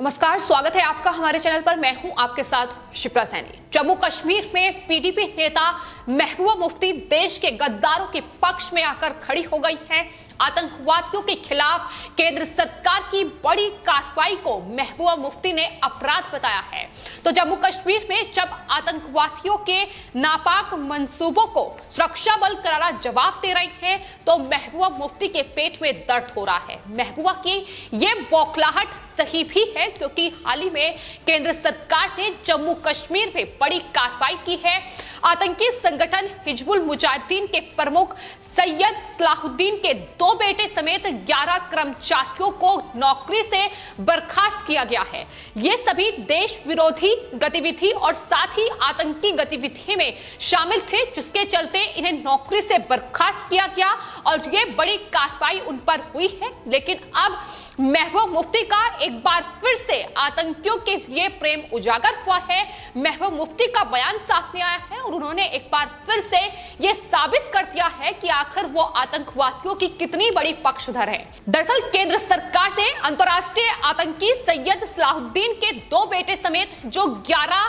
नमस्कार, स्वागत है आपका हमारे चैनल पर। मैं हूं आपके साथ शिप्रा सैनी। जम्मू कश्मीर में पीडीपी नेता महबूबा मुफ्ती देश के गद्दारों के पक्ष में आकर खड़ी हो गई हैं। आतंकवादियों के खिलाफ केंद्र सरकार की बड़ी कार्रवाई को महबूबा मुफ्ती ने अपराध बताया है। तो जम्मू कश्मीर में जब आतंकवादियों के नापाक मंसूबों को सुरक्षा बल करारा जवाब दे रहे हैं तो महबूबा मुफ्ती के पेट में दर्द हो रहा है। महबूबा की ये बौखलाहट सही भी है क्योंकि हाल ही में केंद्र सरकार ने जम्मू कश्मीर में बड़ी कार्रवाई की है। आतंकी संगठन हिजबुल मुजाहिदीन के प्रमुख सैयद सलाहुद्दीन के 2 बेटे समेत 11 कर्मचारियों को नौकरी से बर्खास्त किया गया है। ये सभी देश विरोधी गतिविधि और साथ ही आतंकी गतिविधि में शामिल थे, जिसके चलते इन्हें नौकरी से बर्खास्त किया गया और ये बड़ी कार्रवाई उन पर हुई है। लेकिन अब महबूबा मुफ्ती का एक बार फिर से आतंकियों के लिए प्रेम उजागर हुआ है। महबूबा मुफ्ती का बयान सामने आया है और उन्होंने एक बार फिर से यह साबित कर दिया है कि आखिर वो आतंकवादियों की कितनी बड़ी पक्षधर है। दरअसल केंद्र सरकार ने अंतर्राष्ट्रीय आतंकी सैयद सलाहुद्दीन के 2 बेटे समेत जो 11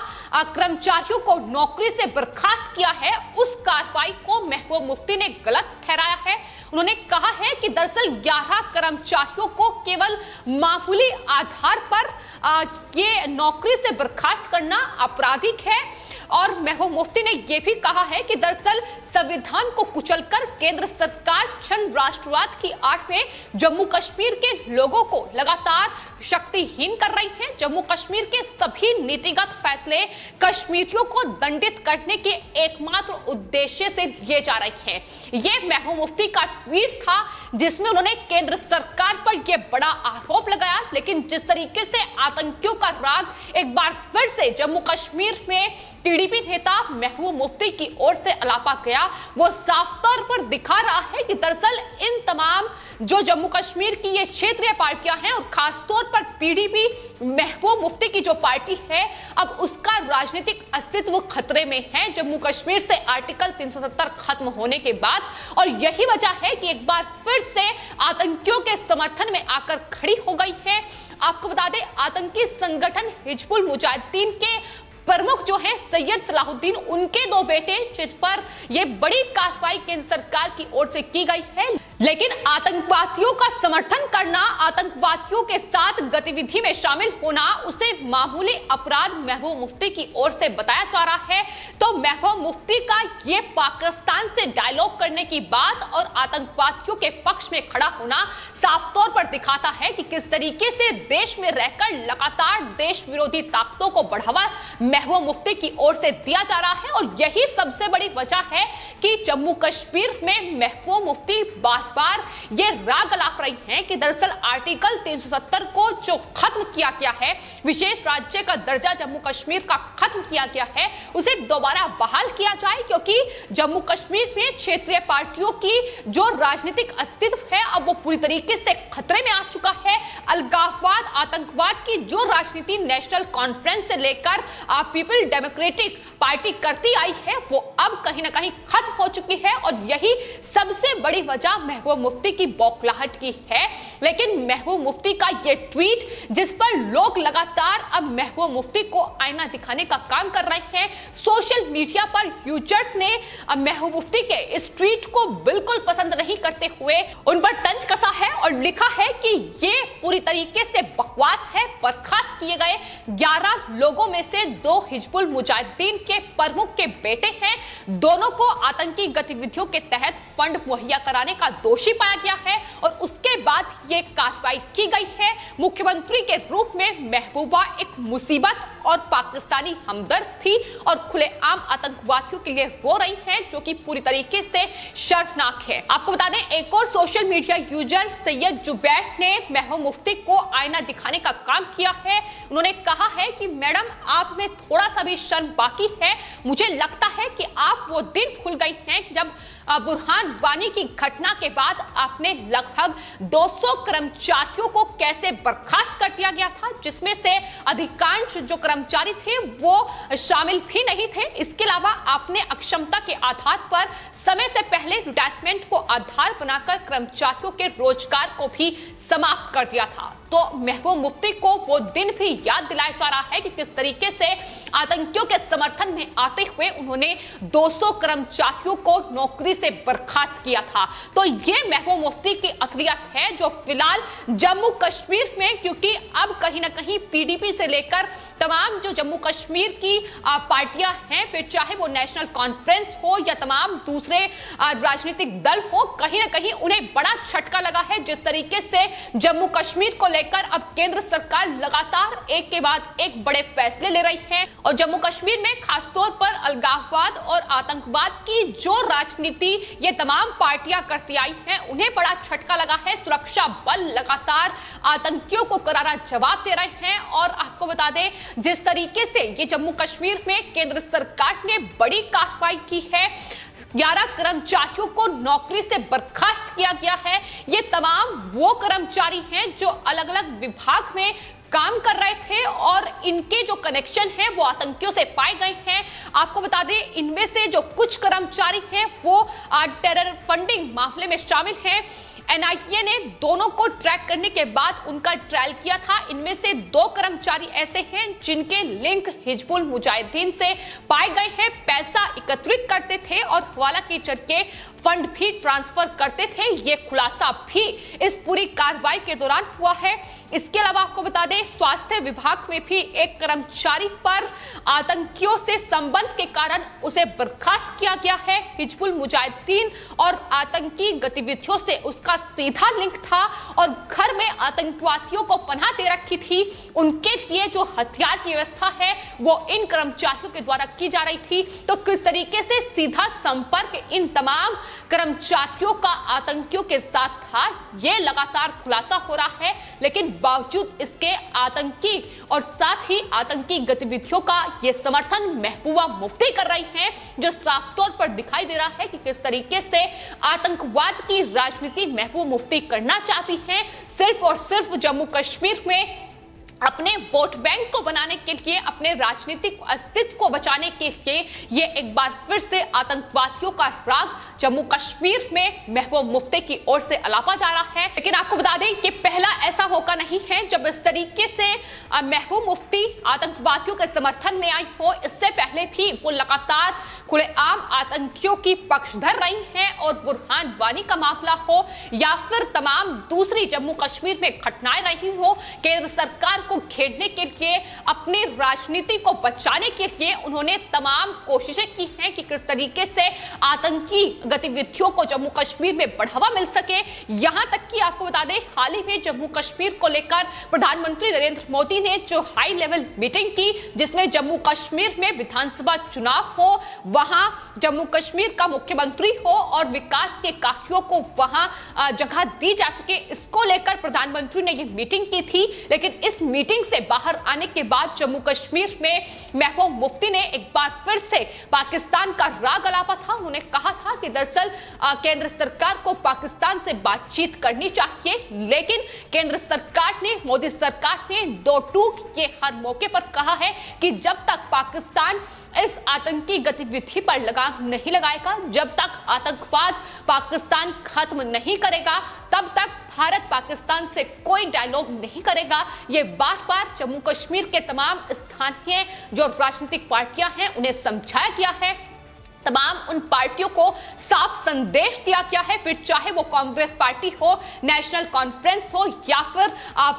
कर्मचारियों को नौकरी से बर्खास्त किया है, उस कार्रवाई को महबूबा मुफ्ती ने गलत ठहराया है। उन्होंने कहा है कि दरअसल 11 कर्मचारियों को केवल मामूली आधार पर ये नौकरी से बर्खास्त करना आपराधिक है। और महबूबा मुफ्ती ने यह भी कहा है कि दरअसल संविधान को कुचलकर केंद्र सरकार क्षण राष्ट्रवाद की आड़ में जम्मू कश्मीर के लोगों को लगातार शक्तिहीन कर रही है। जम्मू कश्मीर के सभी नीतिगत फैसले कश्मीरियों को दंडित करने के एकमात्र उद्देश्य से लिए जा रहे हैं। यह महबूबा मुफ्ती का ट्वीट था जिसमें उन्होंने केंद्र सरकार पर यह बड़ा आरोप लगाया। लेकिन जिस तरीके से आतंकियों का राग एक बार फिर से जम्मू कश्मीर में टीडीपी नेता महबूबा मुफ्ती की ओर से अलापा गया, वो साफ तौर पर दिखा रहा है कि दरअसल इन तमाम जो जम्मू कश्मीर की ये क्षेत्रीय पार्टियां हैं और खासतौर पर पीडीपी महबूबा मुफ्ती की जो पार्टी है, अब उसका राजनीतिक अस्तित्व खतरे में है जम्मू कश्मीर से आर्टिकल 370 खत्म होने के बाद। और यही वजह है कि एक बार फिर से आतंकियों के समर्थन में आकर खड़ी हो गई है। आपको बता दें, आतंकी संगठन हिजबुल मुजाहिदीन के प्रमुख जो है सैयद सलाहुद्दीन, उनके 2 बेटे, जिस पर यह बड़ी कार्रवाई केंद्र सरकार की ओर से की गई है। लेकिन आतंकवादियों का समर्थन करना, आतंकवादियों के साथ गतिविधि में शामिल होना, उसे मामूली अपराध महबूबा मुफ्ती की ओर से बताया जा रहा है। तो महबूबा मुफ्ती का ये पाकिस्तान से डायलॉग करने की बात और आतंकवादियों के पक्ष में खड़ा होना साफ तौर पर दिखाता है कि किस तरीके से देश में रहकर लगातार देश विरोधी ताकतों को बढ़ावा महबूबा मुफ्ती की ओर से दिया जा रहा है। और यही सबसे बड़ी वजह है कि जम्मू कश्मीर में महबूबा मुफ्ती बार ये राग अलाप रही हैं कि दरअसल आर्टिकल 370 को जो खत्म किया गया है, विशेष राज्य का दर्जा जम्मू कश्मीर का खत्म किया गया है, उसे दोबारा बहाल किया जाए। क्योंकि जम्मू कश्मीर में क्षेत्रीय पार्टियों की जो राजनीतिक अस्तित्व है, अब वो पूरी तरीके से खतरे में आ चुका है। अलगाववाद, आतंकवाद की जो राजनीति नेशनल कॉन्फ्रेंस से लेकर पीपल डेमोक्रेटिक पार्टी करती आई है, वो अब कहीं ना कहीं खत्म हो चुकी है। और यही सबसे बड़ी वजह महबूबा मुफ्ती की बौखलाहट की है। लेकिन महबूबा मुफ्ती का ये ट्वीट, जिस पर लोग लगातार अब महबूबा मुफ्ती को आईना दिखाने का काम कर रहे हैं, सोशल मीडिया पर यूजर्स ने महबूबा मुफ्ती के इस ट्वीट को बिल्कुल पसंद नहीं करते हुए उन पर तंज कसा है और लिखा है कि ये पूरी तरीके से बकवास है। बर्खास्त किए गए 11 लोगों में से 2 हिजबुल मुजाहिदीन के प्रमुख के बेटे हैं। दोनों को आतंकी गतिविधियों के तहत फंड मुहैया कराने का दोषी पाया गया है और उसके बाद ये कार्रवाई की गई है। मुख्यमंत्री के रूप में महबूबा एक मुसीबत और पाकिस्तानी हमदर्द थी और खुलेआम आतंकवादियों के लिए रो रही हैं, जो कि पूरी तरीके से शर्मनाक है। आपको बता दें, एक और social media user Syed Zubair ने महबूबा मुफ्ती को आईना दिखाने का काम किया है। उन्होंने कहा है कि मैडम, आप में थोड़ा सा भी शर्म बाकी है। मुझे लगता है कि आप वो दिन भूल गई हैं जब बुरहान वानी की घटना के बाद आपने लगभग 200 कर्मचारियों को कैसे बर्खास्त कर दिया गया था, जिसमें से अधिकांश जो कर्मचारी थे वो शामिल भी नहीं थे। इसके अलावा आपने अक्षमता के आधार पर समय से पहले रिटायरमेंट को आधार बनाकर कर्मचारियों के रोजगार को भी समाप्त कर दिया था। तो महबूब मुफ्ती को वो दिन भी याद दिलाया जा रहा है कि किस तरीके से आतंकियों के समर्थन में आते हुए उन्होंने 200 कर्मचारियों को नौकरी से बर्खास्त किया था। तो ये महबूब मुफ्ती की असलियत है जो फिलहाल जम्मू कश्मीर में, क्योंकि अब कहीं ना कहीं पीडीपी से लेकर तमाम जो जम्मू कश्मीर की पार्टियां हैं, फिर चाहे वो नेशनल कॉन्फ्रेंस हो या तमाम दूसरे राजनीतिक दल हो, कहीं ना कहीं उन्हें बड़ा झटका लगा है जिस तरीके से जम्मू कश्मीर को लेकर अब केंद्र सरकार लगातार एक के बाद एक बड़े फैसले ले रही है। और जम्मू कश्मीर में खासतौर पर अलगाववाद और आतंकवाद की जो राजनीति ये तमाम पार्टियां करती आई हैं, उन्हें बड़ा झटका लगा है। सुरक्षा बल लगातार आतंकियों को करारा जवाब दे रहे हैं। और आपको बता दें, जिस तरीके से ये जम्मू कश्मीर में केंद्र सरकार ने बड़ी कार्रवाई की है, 11 कर्मचारियों को नौकरी से बर्खास्त किया गया है। ये तमाम वो कर्मचारी हैं जो अलग अलग विभाग में काम कर रहे थे और इनके जो कनेक्शन हैं वो आतंकियों से पाए गए हैं। आपको बता दें, इनमें से जो कुछ कर्मचारी हैं वो टेरर फंडिंग मामले में शामिल हैं। एनआईए ने दोनों को ट्रैक करने के बाद उनका ट्रायल किया था। इनमें से 2 कर्मचारी ऐसे हैं जिनके लिंक हिजबुल मुजाहिदीन से पाए गए हैं, पैसा एकत्रित करते थे और हवाला के जरिए फंड भी ट्रांसफर करते थे। ये खुलासा भी इस पूरी कार्रवाई के दौरान हुआ है। इसके अलावा आपको बता दें, स्वास्थ्य विभाग में भी एक कर्मचारी पर आतंकियों से संबंध के कारण उसे बर्खास्त किया गया है। हिजबुल मुजाहिदीन और आतंकी गतिविधियों से उसका सीधा लिंक था और घर में आतंकवादियों को पनाह दे रखी थी। उनके लिए जो हथियार की व्यवस्था है वो इन कर्मचारियों के द्वारा की जा रही थी। तो किस तरीके से सीधा संपर्क इन तमाम कर्मचारियों का आतंकियों के साथ था, ये लगातार खुलासा हो रहा है। लेकिन बावजूद इसके आतंकी और साथ ही आतंकी गतिविधियों का ये समर्थन महबूबा मुफ्ती कर रही हैं, जो साफ तौर पर दिखाई दे रहा है कि किस तरीके से आतंकवाद की राजनीति महबूबा मुफ्ती करना चाहती हैं, सिर्फ और सिर्फ जम्मू कश्मीर में अपने वोट बैंक को बनाने के लिए, अपने राजनीतिक अस्तित्व को बचाने के लिए ये एक बार फिर से आतंकवादियों का राग जम्मू कश्मीर में महबूब मुफ्ती की ओर से अलापा जा रहा है। लेकिन आपको बता दें कि पहला ऐसा मौका नहीं है जब इस तरीके से महबूब मुफ्ती आतंकवादियों के समर्थन में आई हो। इससे पहले भी वो लगातार खुलेआम आतंकियों की पक्षधर रही हैं और बुरहान वानी का मामला हो या फिर तमाम दूसरी जम्मू कश्मीर में घटनाएं रही हो, केंद्र सरकार को घेरने के लिए, अपनी राजनीति को बचाने के लिए उन्होंने तमाम कोशिशें की हैं कि किस तरीके से आतंकी गतिविधियों को जम्मू कश्मीर में बढ़ावा मिल सके। यहां तक कि आपको बता दें, हाल ही में जम्मू कश्मीर को लेकर प्रधानमंत्री नरेंद्र मोदी ने जो हाई लेवल मीटिंग की, जिसमें जम्मू कश्मीर में विधानसभा चुनाव हो, वहां जम्मू कश्मीर का मुख्यमंत्री हो और विकास के कार्यों को वहां जगह दी जा सके, इसको लेकर प्रधानमंत्री ने यह मीटिंग की थी। लेकिन इस मीटिंग से बाहर आने के बाद जम्मू कश्मीर में महबूब मुफ्ती ने एक बार फिर से पाकिस्तान का राग अलापा था। उन्होंने कहा था कि दरअसल केंद्र सरकार को पाकिस्तान से बातचीत करनी चाहिए, लेकिन केंद्र सरकार ने, मोदी सरकार ने दो टूक ये हर मौके पर कहा है कि जब तक पाकिस्तान इस आतंकी गतिविधि पर लगाम नहीं लगाएगा, जब तक आतंकवाद पाकिस्तान खत्म नहीं करेगा, तब तक भारत पाकिस्तान से कोई डायलॉग नहीं करेगा। ये बार बार जम्मू कश्मीर के तमाम स्थानीय जो राजनीतिक पार्टियां हैं उन्हें समझाया गया है। तमाम उन पार्टियों को साफ संदेश दिया गया है, फिर चाहे वो कांग्रेस पार्टी हो, नेशनल कॉन्फ्रेंस हो या फिर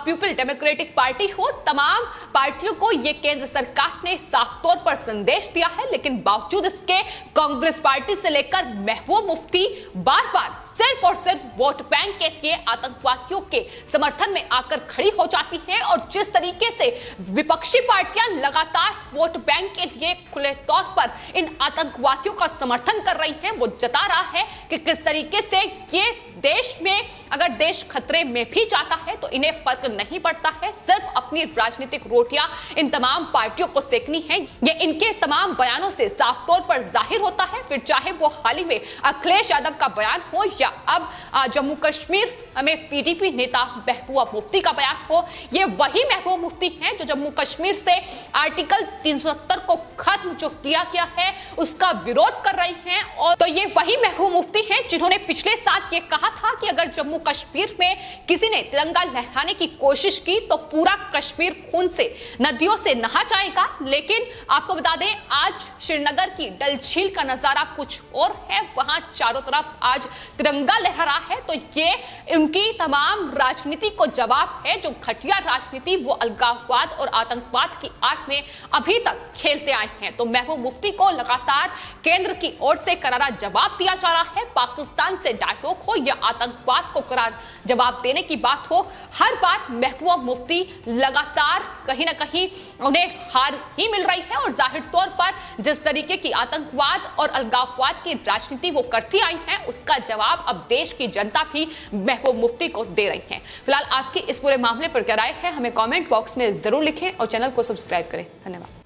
पीपल डेमोक्रेटिक पार्टी हो, तमाम पार्टियों को ये केंद्र सरकार ने साफ तौर पर संदेश दिया है। लेकिन बावजूद इसके कांग्रेस पार्टी से लेकर महबूब मुफ्ती बार बार सिर्फ और सिर्फ वोट बैंक के लिए आतंकवादियों के समर्थन में आकर खड़ी हो जाती है। और जिस तरीके से विपक्षी पार्टियां लगातार वोट बैंक के लिए खुले तौर पर इन आतंकवादियों का समर्थन कर रही हैं, वो जता रहा है कि किस तरीके से ये देश में, अगर देश खतरे में भी जाता है तो इन्हें फर्क नहीं पड़ता है, सिर्फ अपनी राजनीतिक रोटियां इन तमाम पार्टियों को सेकनी है। ये इनके तमाम बयानों से साफ तौर पर जाहिर होता है, फिर चाहे वो हाल ही में अखिलेश यादव का बयान हो या अब जम्मू कश्मीर में पीडीपी नेता महबूबा मुफ्ती का बयान हो। ये वही महबूबा मुफ्ती हैं जो जम्मू कश्मीर से आर्टिकल 370 को खत्म जो किया गया है उसका विरोध कर रही हैं। और तो ये वही महबूबा मुफ्ती हैं जिन्होंने पिछले साल ये कहा था कि अगर जम्मू कश्मीर में किसी ने तिरंगा लहराने की कोशिश की तो पूरा कश्मीर खून से नदियों से नहा जाएगा। लेकिन आपको बता दें, आज श्रीनगर की डल झील का नजारा कुछ और है। वहां चारों तरफ आज तिरंगा लहरा रहा है। तो ये उनकी तमाम राजनीति को जवाब है, जो घटिया राजनीति वो अलगाववाद और आतंकवाद की आड़ में अभी तक खेलते आए हैं। तो महबूब मुफ्ती को लगातार केंद्र की ओर से करारा जवाब दिया जा रहा है। पाकिस्तान से डायलॉग हो या आतंकवाद को करारा जवाब देने की बात हो, हर बार महबूब मुफ्ती लगातार कहीं ना कहीं उन्हें हार ही मिल रही है। और जाहिर तौर पर जिस तरीके की आतंकवाद और अलगाववाद की राजनीति वो करती आई है, उसका जवाब अब देश की जनता भी महबूब मुफ्ती को दे रही है। फिलहाल आपकी इस पूरे मामले पर क्या राय है, हमें कमेंट बॉक्स में जरूर लिखें और चैनल को सब्सक्राइब करें। धन्यवाद।